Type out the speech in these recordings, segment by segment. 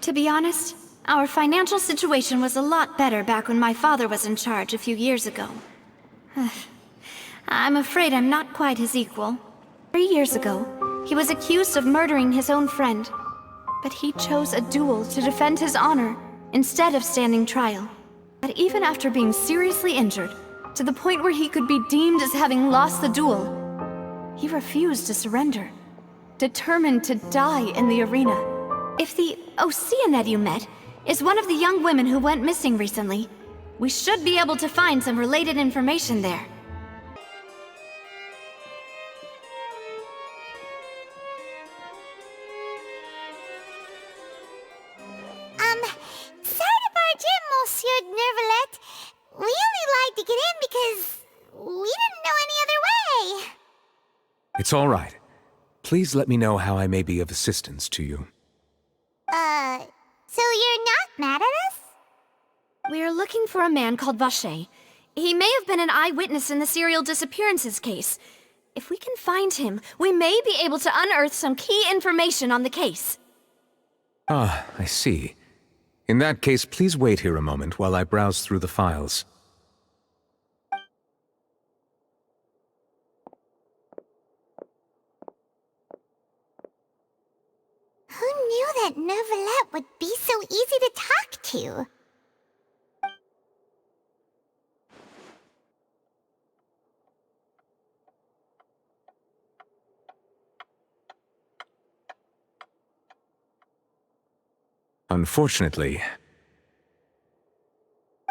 To be honest, our financial situation was a lot better back when my father was in charge a few years ago. I'm afraid I'm not quite his equal. 3 years ago, he was accused of murdering his own friend. But he chose a duel to defend his honor, instead of standing trial. But even after being seriously injured, to the point where he could be deemed as having lost the duel, he refused to surrender, determined to die in the arena. If the Oceanid you met is one of the young women who went missing recently, we should be able to find some related information there. Sorry to barge in, Monsieur Nervalet. We only lied to get in because we didn't know any other way. It's all right. Please let me know how I may be of assistance to you. So you're not mad at us? We're looking for a man called Vacher. He may have been an eyewitness in the serial disappearances case. If we can find him, we may be able to unearth some key information on the case. Ah, I see. In that case, please wait here a moment while I browse through the files. Who knew that Nervalet would be so easy to talk to? Unfortunately,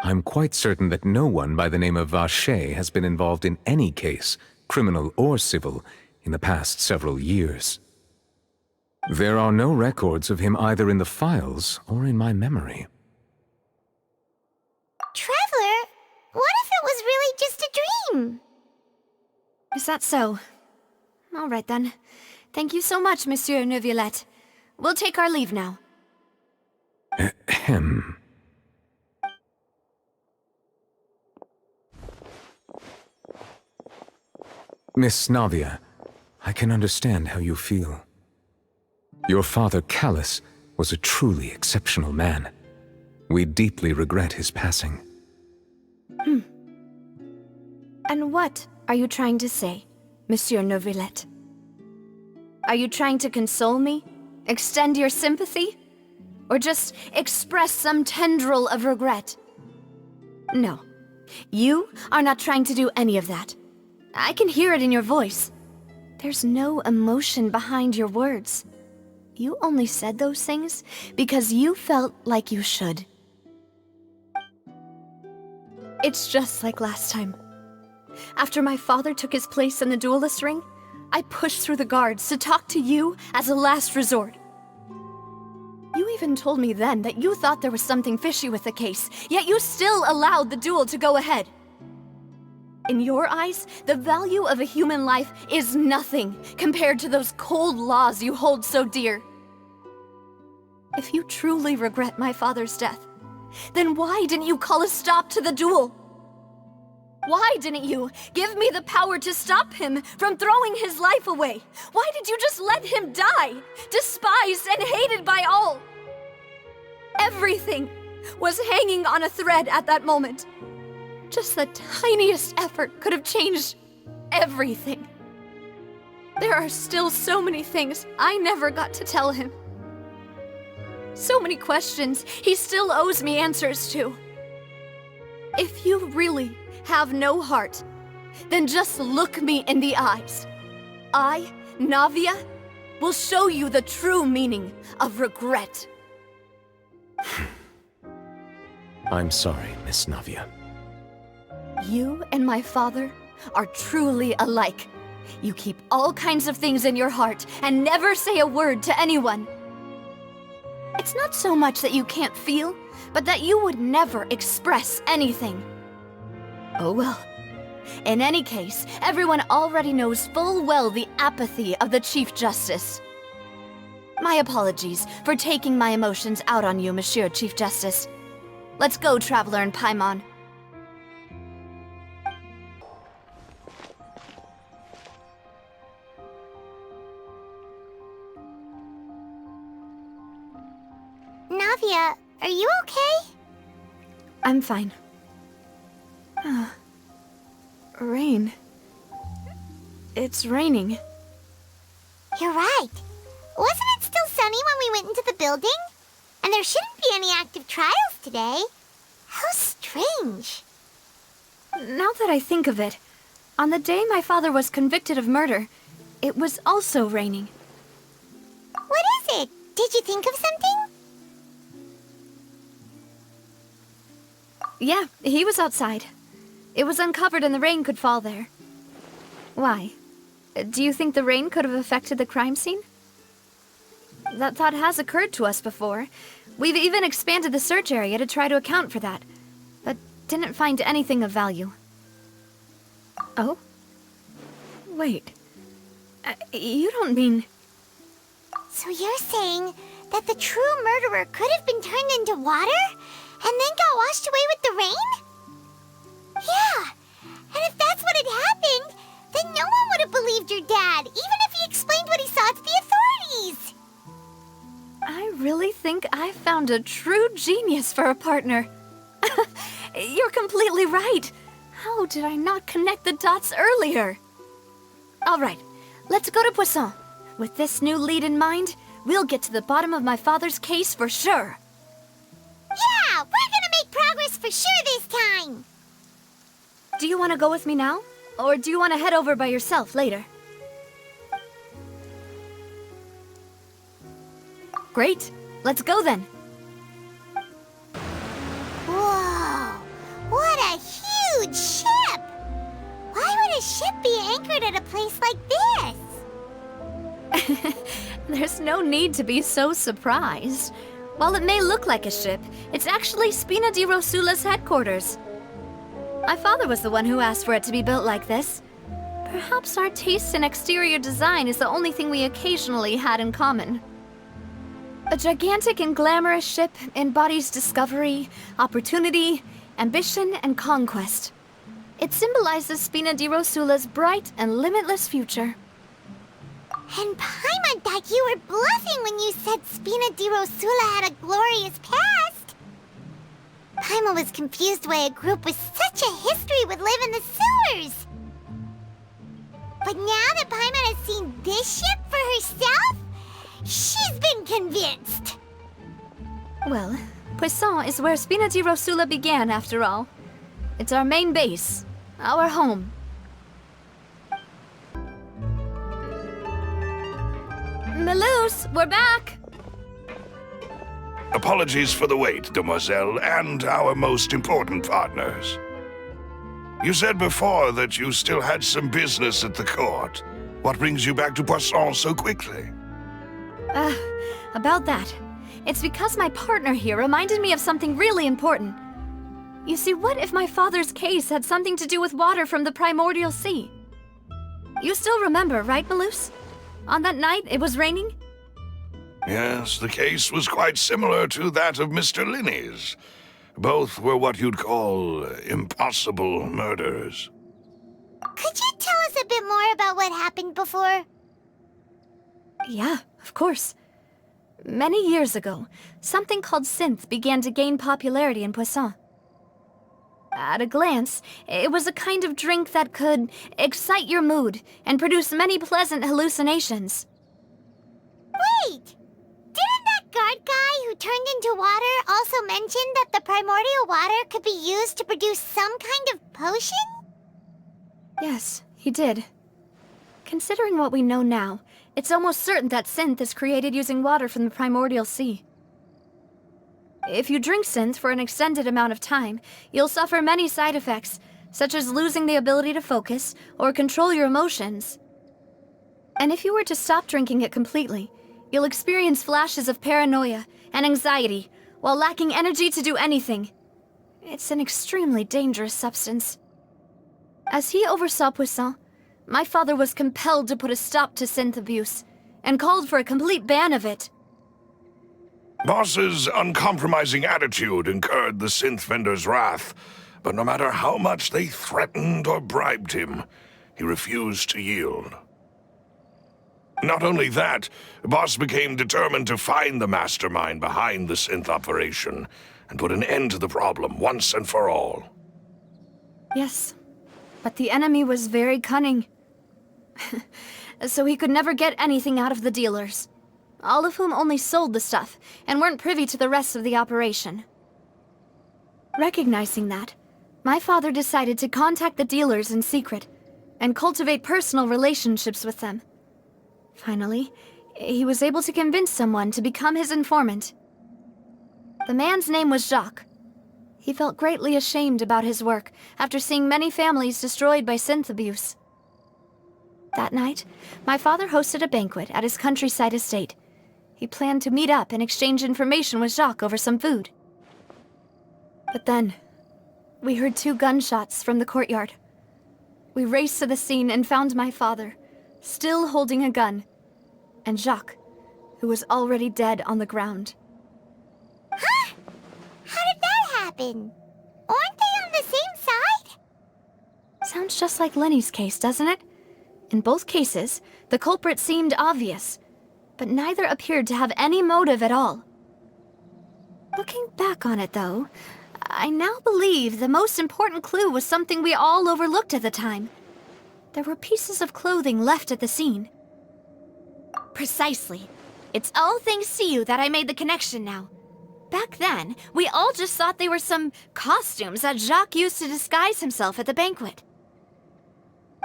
I'm quite certain that no one by the name of Vacher has been involved in any case, criminal or civil, in the past several years. There are no records of him either in the files or in my memory. Traveler, what if it was really just a dream? Is that so? All right then. Thank you so much, Monsieur Neuvillette. We'll take our leave now. Ahem. Miss Navia, I can understand how you feel. Your father, Callus, was a truly exceptional man. We deeply regret his passing. And what are you trying to say, Monsieur Neuvillette? Are you trying to console me? Extend your sympathy? Or just express some tendril of regret? No. You are not trying to do any of that. I can hear it in your voice. There's no emotion behind your words. You only said those things because you felt like you should. It's just like last time. After my father took his place in the duelist ring, I pushed through the guards to talk to you as a last resort. You even told me then that you thought there was something fishy with the case, yet you still allowed the duel to go ahead. In your eyes, the value of a human life is nothing compared to those cold laws you hold so dear. If you truly regret my father's death, then why didn't you call a stop to the duel? Why didn't you give me the power to stop him from throwing his life away? Why did you just let him die, despised and hated by all? Everything was hanging on a thread at that moment. Just the tiniest effort could have changed everything. There are still so many things I never got to tell him. So many questions he still owes me answers to. If you really have no heart, then just look me in the eyes. I, Navia, will show you the true meaning of regret. I'm sorry, Miss Navia. You and my father are truly alike. You keep all kinds of things in your heart and never say a word to anyone. It's not so much that you can't feel, but that you would never express anything. Oh well. In any case, everyone already knows full well the apathy of the Chief Justice. My apologies for taking my emotions out on you, Monsieur Chief Justice. Let's go, Traveler and Paimon. Navia, Octavia, are you okay? I'm fine. Rain. It's raining. You're right. Wasn't it still sunny when we went into the building? And there shouldn't be any active trials today. How strange. Now that I think of it, on the day my father was convicted of murder, it was also raining. What is it? Did you think of something? Yeah, he was outside. It was uncovered and the rain could fall there. Why? Do you think the rain could have affected the crime scene? That thought has occurred to us before. We've even expanded the search area to try to account for that, but didn't find anything of value. Oh? Wait. You don't mean... So you're saying that the true murderer could have been turned into water and then got washed away with the rain? Yeah, and if that's what had happened, then no one would have believed your dad, even if he explained what he saw to the authorities. I really think I found a true genius for a partner. You're completely right. How did I not connect the dots earlier? All right, let's go to Poisson. With this new lead in mind, we'll get to the bottom of my father's case for sure. Yeah, we're gonna make progress for sure this time. Do you want to go with me now? Or do you want to head over by yourself later? Great. Let's go then. Whoa, what a huge ship! Why would a ship be anchored at a place like this? There's no need to be so surprised. While it may look like a ship, it's actually Spina di Rosula's headquarters. My father was the one who asked for it to be built like this. Perhaps our taste in exterior design is the only thing we occasionally had in common. A gigantic and glamorous ship embodies discovery, opportunity, ambition, and conquest. It symbolizes Spina di Rosula's bright and limitless future. And Paimon thought you were bluffing when you said Spina di Rosula had a glorious past. Paimon was confused why a group with such a history would live in the sewers. But now that Paimon has seen this ship for herself, she's been convinced. Well, Poisson is where Spina di Rosula began, after all. It's our main base, our home. Melus, we're back! Apologies for the wait, demoiselle, and our most important partners. You said before that you still had some business at the court. What brings you back to Poisson so quickly? About that. It's because my partner here reminded me of something really important. You see, what if my father's case had something to do with water from the primordial sea? You still remember, right, Melus? On that night, it was raining? Yes, the case was quite similar to that of Mr. Linney's. Both were what you'd call impossible murders. Could you tell us a bit more about what happened before? Yeah, of course. Many years ago, something called synth began to gain popularity in Poisson. At a glance, it was a kind of drink that could excite your mood and produce many pleasant hallucinations. Wait! Didn't that guard guy who turned into water also mention that the primordial water could be used to produce some kind of potion? Yes, he did. Considering what we know now, it's almost certain that synth is created using water from the primordial sea. If you drink synth for an extended amount of time, you'll suffer many side effects, such as losing the ability to focus or control your emotions. And if you were to stop drinking it completely, you'll experience flashes of paranoia and anxiety while lacking energy to do anything. It's an extremely dangerous substance. As he oversaw Poisson, my father was compelled to put a stop to synth abuse and called for a complete ban of it. Boss's uncompromising attitude incurred the synth vendor's wrath, but no matter how much they threatened or bribed him, he refused to yield. Not only that, Boss became determined to find the mastermind behind the synth operation and put an end to the problem once and for all. Yes, but the enemy was very cunning. So he could never get anything out of the dealers, all of whom only sold the stuff and weren't privy to the rest of the operation. Recognizing that, my father decided to contact the dealers in secret and cultivate personal relationships with them. Finally, he was able to convince someone to become his informant. The man's name was Jacques. He felt greatly ashamed about his work after seeing many families destroyed by synth abuse. That night, my father hosted a banquet at his countryside estate. He planned to meet up and exchange information with Jacques over some food. But then, we heard 2 gunshots from the courtyard. We raced to the scene and found my father, still holding a gun, and Jacques, who was already dead on the ground. Huh? How did that happen? Aren't they on the same side? Sounds just like Lenny's case, doesn't it? In both cases, the culprit seemed obvious, but neither appeared to have any motive at all. Looking back on it, though, I now believe the most important clue was something we all overlooked at the time. There were pieces of clothing left at the scene. Precisely. It's all thanks to you that I made the connection now. Back then, we all just thought they were some costumes that Jacques used to disguise himself at the banquet.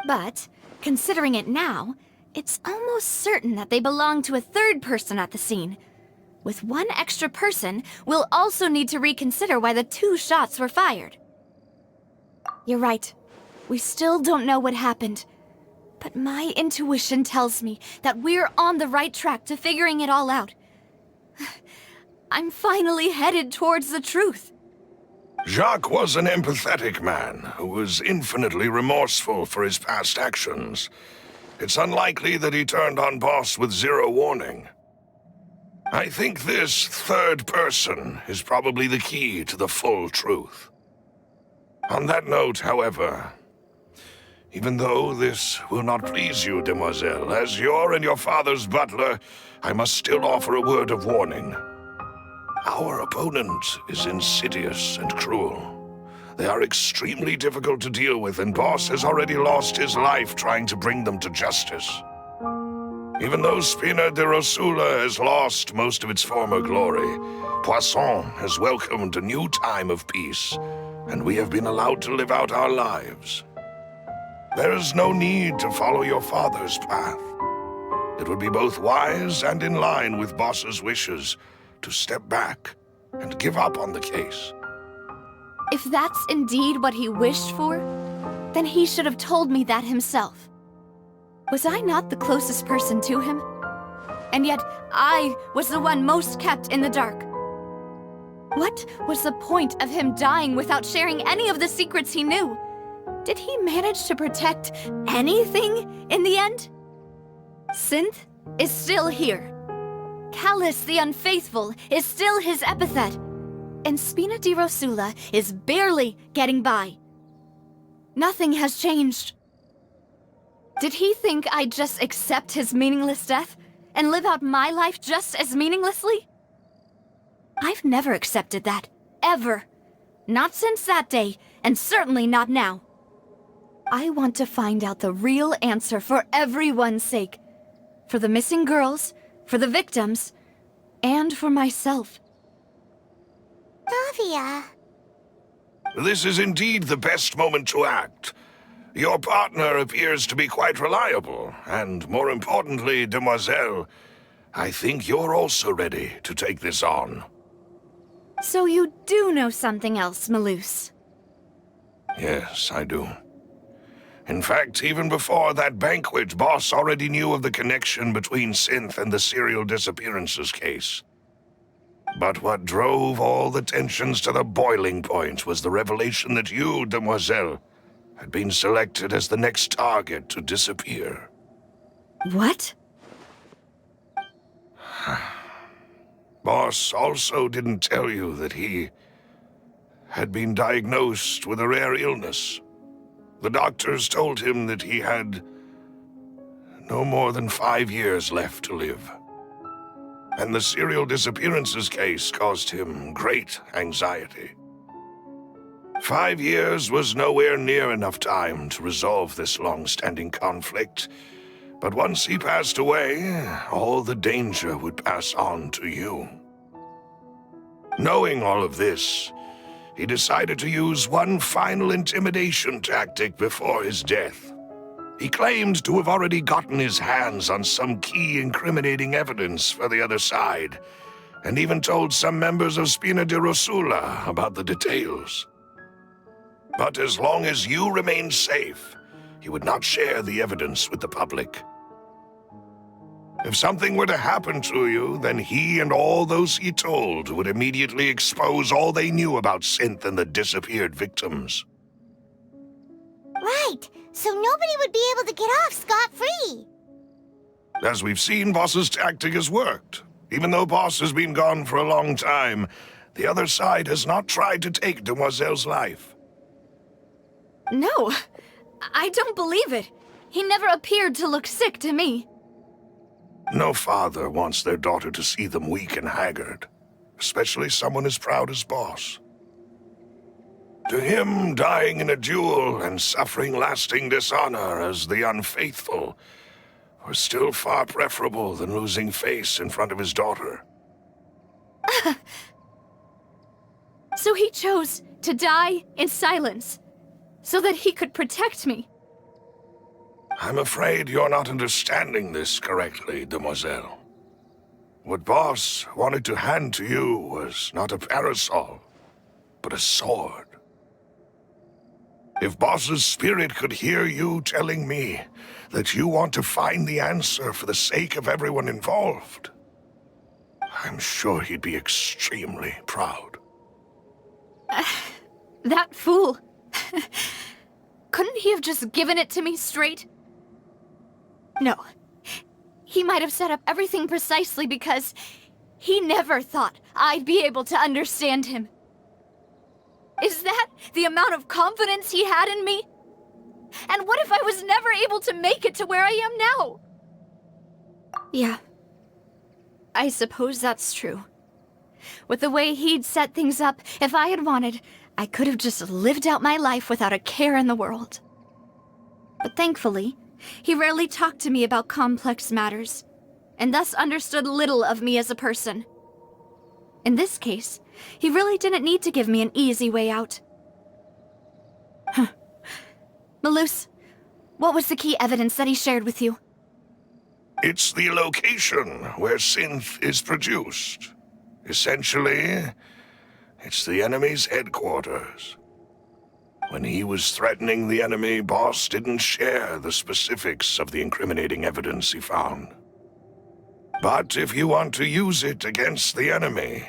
But, considering it now, it's almost certain that they belong to a third person at the scene. With one extra person, we'll also need to reconsider why the 2 shots were fired. You're right. We still don't know what happened. But my intuition tells me that we're on the right track to figuring it all out. I'm finally headed towards the truth. Jacques was an empathetic man who was infinitely remorseful for his past actions. It's unlikely that he turned on Boss with 0 warning. I think this third person is probably the key to the full truth. On that note, however, even though this will not please you, demoiselle, as your and your father's butler, I must still offer a word of warning. Our opponent is insidious and cruel. They are extremely difficult to deal with, and Boss has already lost his life trying to bring them to justice. Even though Spina di Rosula has lost most of its former glory, Poisson has welcomed a new time of peace, and we have been allowed to live out our lives. There is no need to follow your father's path. It would be both wise and in line with Boss's wishes to step back and give up on the case. If that's indeed what he wished for, then he should have told me that himself. Was I not the closest person to him? And yet, I was the one most kept in the dark. What was the point of him dying without sharing any of the secrets he knew? Did he manage to protect anything in the end? Synth is still here. Callus the Unfaithful is still his epithet. And Spina di Rosula is barely getting by. Nothing has changed. Did he think I'd just accept his meaningless death and live out my life just as meaninglessly? I've never accepted that, ever. Not since that day, and certainly not now. I want to find out the real answer for everyone's sake. For the missing girls, for the victims, and for myself. Navia. This is indeed the best moment to act. Your partner appears to be quite reliable, and more importantly, demoiselle, I think you're also ready to take this on. So you do know something else, Malouse? Yes, I do. In fact, even before that banquet, Boss already knew of the connection between Synth and the serial disappearances case. But what drove all the tensions to the boiling point was the revelation that you, demoiselle, had been selected as the next target to disappear. What? Boss also didn't tell you that he had been diagnosed with a rare illness. The doctors told him that he had no more than 5 years left to live. And the serial disappearances case caused him great anxiety. 5 years was nowhere near enough time to resolve this long-standing conflict, but once he passed away, all the danger would pass on to you. Knowing all of this, he decided to use one final intimidation tactic before his death. He claimed to have already gotten his hands on some key incriminating evidence for the other side, and even told some members of Spina di Rosula about the details. But as long as you remained safe, he would not share the evidence with the public. If something were to happen to you, then he and all those he told would immediately expose all they knew about Synth and the disappeared victims. Right, so nobody would be able to get off scot-free. As we've seen, Boss's tactic has worked. Even though Boss has been gone for a long time, the other side has not tried to take Demoiselle's life. No, I don't believe it. He never appeared to look sick to me. No father wants their daughter to see them weak and haggard, especially someone as proud as Boss. To him, dying in a duel and suffering lasting dishonor as the unfaithful was still far preferable than losing face in front of his daughter. So he chose to die in silence, so that he could protect me. I'm afraid you're not understanding this correctly, Demoiselle. What Boss wanted to hand to you was not a parasol, but a sword. If Boss's spirit could hear you telling me that you want to find the answer for the sake of everyone involved, I'm sure he'd be extremely proud. That fool. Couldn't he have just given it to me straight? No. He might have set up everything precisely because he never thought I'd be able to understand him. Is that the amount of confidence he had in me? And what if I was never able to make it to where I am now? Yeah. I suppose that's true. With the way he'd set things up, if I had wanted, I could have just lived out my life without a care in the world. But thankfully, he rarely talked to me about complex matters, and thus understood little of me as a person. In this case, he really didn't need to give me an easy way out. Malus, what was the key evidence that he shared with you? It's the location where Synth is produced. Essentially, it's the enemy's headquarters. When he was threatening the enemy, Boss didn't share the specifics of the incriminating evidence he found. But if you want to use it against the enemy,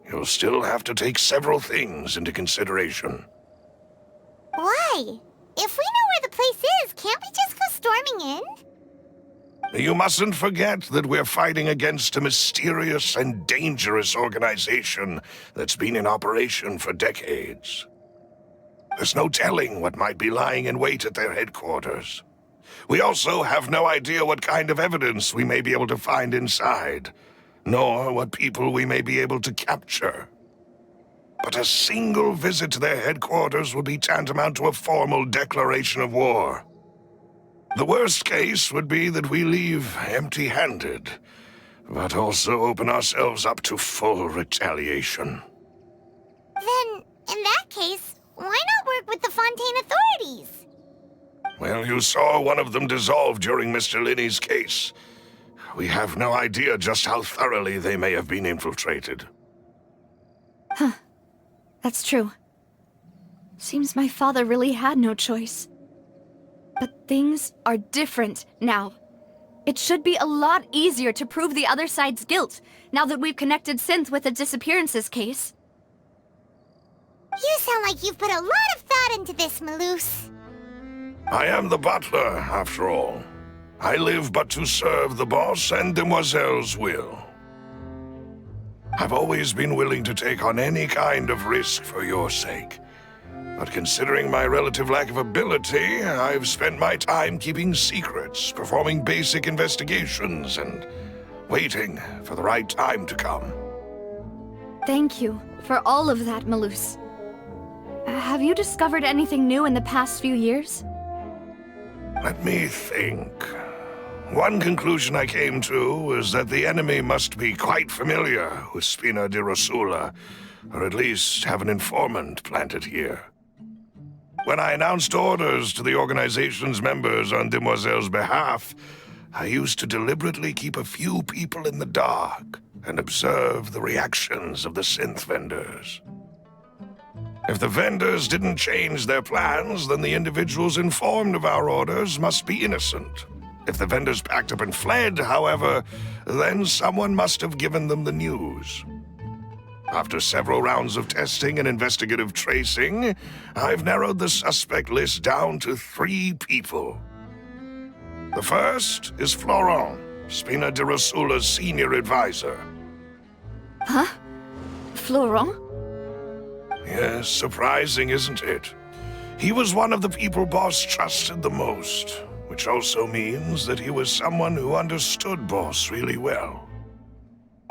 you'll still have to take several things into consideration. Why? If we know where the place is, can't we just go storming in? You mustn't forget that we're fighting against a mysterious and dangerous organization that's been in operation for decades. There's no telling what might be lying in wait at their headquarters. We also have no idea what kind of evidence we may be able to find inside, nor what people we may be able to capture. But a single visit to their headquarters will be tantamount to a formal declaration of war. The worst case would be that we leave empty-handed, but also open ourselves up to full retaliation. Then, in that case, why not work with the Fontaine authorities? Well, you saw one of them dissolve during Mr. Linney's case. We have no idea just how thoroughly they may have been infiltrated. Huh. That's true. Seems my father really had no choice. But things are different now. It should be a lot easier to prove the other side's guilt, now that we've connected Synth with the disappearances case. You sound like you've put a lot of thought into this, Malus. I am the butler, after all. I live but to serve the boss and Demoiselle's will. I've always been willing to take on any kind of risk for your sake. But considering my relative lack of ability, I've spent my time keeping secrets, performing basic investigations, and waiting for the right time to come. Thank you for all of that, Malus. Have you discovered anything new in the past few years? Let me think. One conclusion I came to is that the enemy must be quite familiar with Spina di Rosula, or at least have an informant planted here. When I announced orders to the organization's members on Demoiselle's behalf, I used to deliberately keep a few people in the dark and observe the reactions of the synth vendors. If the vendors didn't change their plans, then the individuals informed of our orders must be innocent. If the vendors packed up and fled, however, then someone must have given them the news. After several rounds of testing and investigative tracing, I've narrowed the suspect list down to 3 people. The first is Florent, Spina di Rosula's senior advisor. Huh? Florent? Yes, surprising, isn't it? He was one of the people Boss trusted the most, which also means that he was someone who understood Boss really well.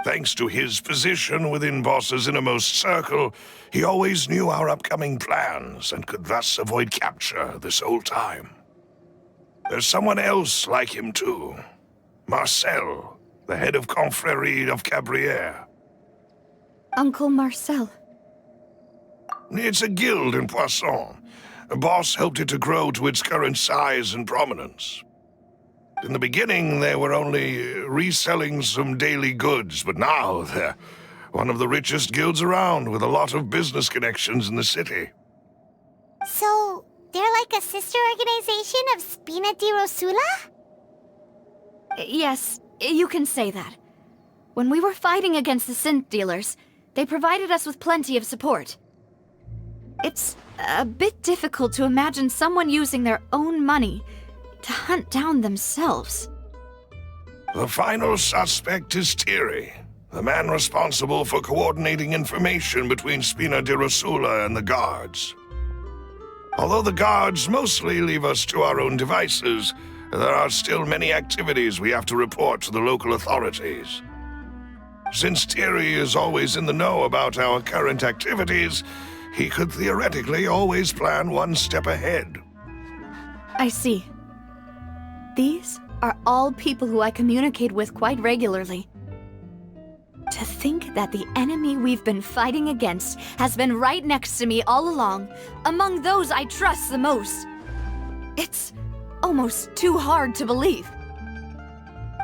Thanks to his position within Boss's innermost circle, he always knew our upcoming plans and could thus avoid capture this whole time. There's someone else like him too. Marcel, the head of Confrérie of Cabrières. Uncle Marcel. It's a guild in Poisson. Boss helped it to grow to its current size and prominence. In the beginning, they were only reselling some daily goods, but now they're one of the richest guilds around with a lot of business connections in the city. So, they're like a sister organization of Spina di Rosula? Yes, you can say that. When we were fighting against the synth dealers, they provided us with plenty of support. It's a bit difficult to imagine someone using their own money to hunt down themselves. The final suspect is Thierry, the man responsible for coordinating information between Spina di Rosula and the guards. Although the guards mostly leave us to our own devices, there are still many activities we have to report to the local authorities. Since Thierry is always in the know about our current activities, he could theoretically always plan one step ahead. I see. These are all people who I communicate with quite regularly. To think that the enemy we've been fighting against has been right next to me all along, among those I trust the most. It's almost too hard to believe.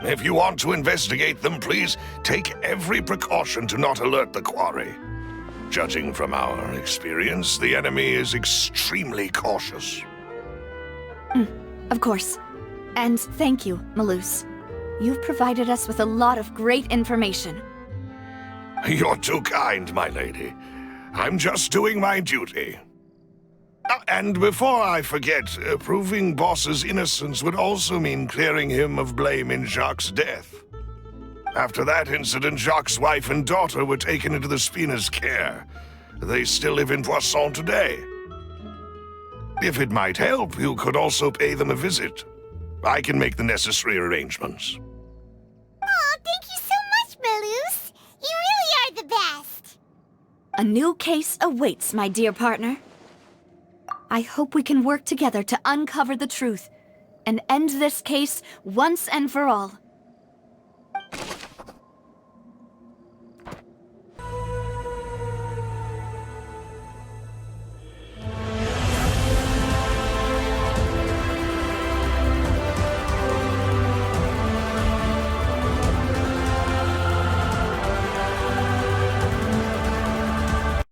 If you want to investigate them, please take every precaution to not alert the quarry. Judging from our experience, the enemy is extremely cautious. Of course. And thank you, Malus. You've provided us with a lot of great information. You're too kind, my lady. I'm just doing my duty. And before I forget, proving Boss's innocence would also mean clearing him of blame in Jacques' death. After that incident, Jacques' wife and daughter were taken into the Spina's care. They still live in Poisson today. If it might help, you could also pay them a visit. I can make the necessary arrangements. Oh, thank you so much, Malus. You really are the best. A new case awaits, my dear partner. I hope we can work together to uncover the truth and end this case once and for all.